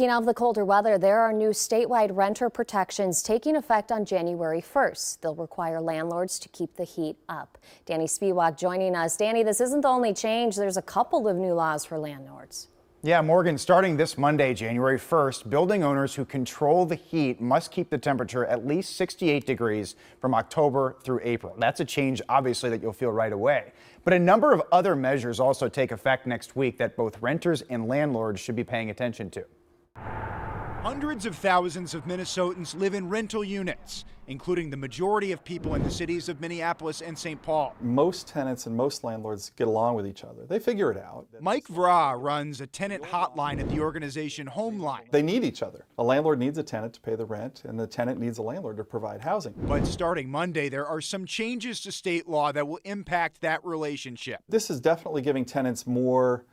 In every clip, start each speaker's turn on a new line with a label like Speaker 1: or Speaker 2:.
Speaker 1: Speaking of the colder weather, there are new statewide renter protections taking effect on January 1st. They'll require landlords to keep the heat up. Danny Spiewak joining us. Danny, this isn't the only change. There's a couple of new laws for landlords.
Speaker 2: Yeah, Morgan, starting this Monday, January 1st, building owners who control the heat must keep the temperature at least 68 degrees from October through April. That's a change, obviously, that you'll feel right away. But a number of other measures also take effect next week that both renters and landlords should be paying attention to.
Speaker 3: Hundreds of thousands of Minnesotans live in rental units, including the majority of people in the cities of Minneapolis and St. Paul.
Speaker 4: Most tenants and most landlords get along with each other. They figure it out.
Speaker 3: Mike Vra runs a tenant hotline at the organization Homeline.
Speaker 4: They need each other. A landlord needs a tenant to pay the rent, and the tenant needs a landlord to provide housing.
Speaker 3: But starting Monday, there are some changes to state law that will impact that relationship.
Speaker 4: This is definitely giving tenants more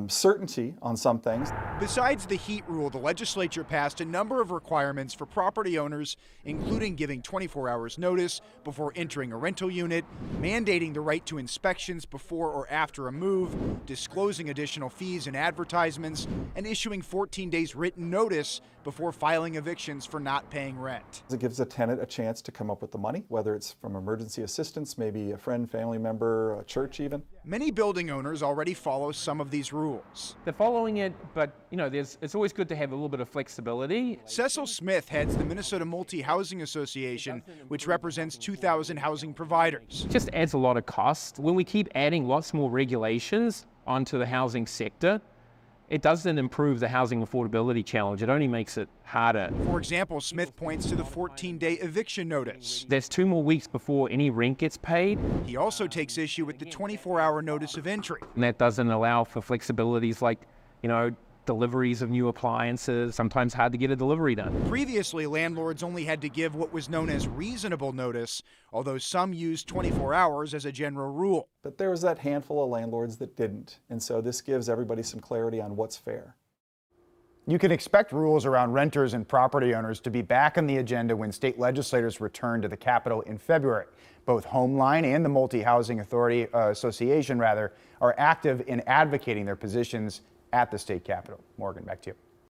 Speaker 4: certainty on some things.
Speaker 3: Besides the heat rule, the legislature passed a number of requirements for property owners, including giving 24 hours notice before entering a rental unit, mandating the right to inspections before or after a move, disclosing additional fees and advertisements, and issuing 14 days written notice before filing evictions for not paying rent.
Speaker 4: It gives a tenant a chance to come up with the money, whether it's from emergency assistance, maybe a friend, family member, a church even.
Speaker 3: Many building owners already follow some of these rules.
Speaker 5: They're following it, but it's always good to have a little bit of flexibility.
Speaker 3: Cecil Smith heads the Minnesota Multi-Housing Association, which represents 2,000 housing providers.
Speaker 5: It just adds a lot of cost. When we keep adding lots more regulations onto the housing sector, it doesn't improve the housing affordability challenge. It only makes it harder.
Speaker 3: For example, Smith points to the 14-day eviction notice.
Speaker 5: There's 2 more weeks before any rent gets paid.
Speaker 3: He also takes issue with the 24-hour notice of entry.
Speaker 5: And that doesn't allow for flexibilities like, deliveries of new appliances. Sometimes hard to get a delivery done.
Speaker 3: Previously, landlords only had to give what was known as reasonable notice, although some used 24 hours as a general rule.
Speaker 4: But there was that handful of landlords that didn't, and so this gives everybody some clarity on what's fair.
Speaker 2: You can expect rules around renters and property owners to be back on the agenda when state legislators return to the Capitol in February. Both Homeline and the Multi-Housing Authority Association, are active in advocating their positions at the state capitol. Morgan, back to you.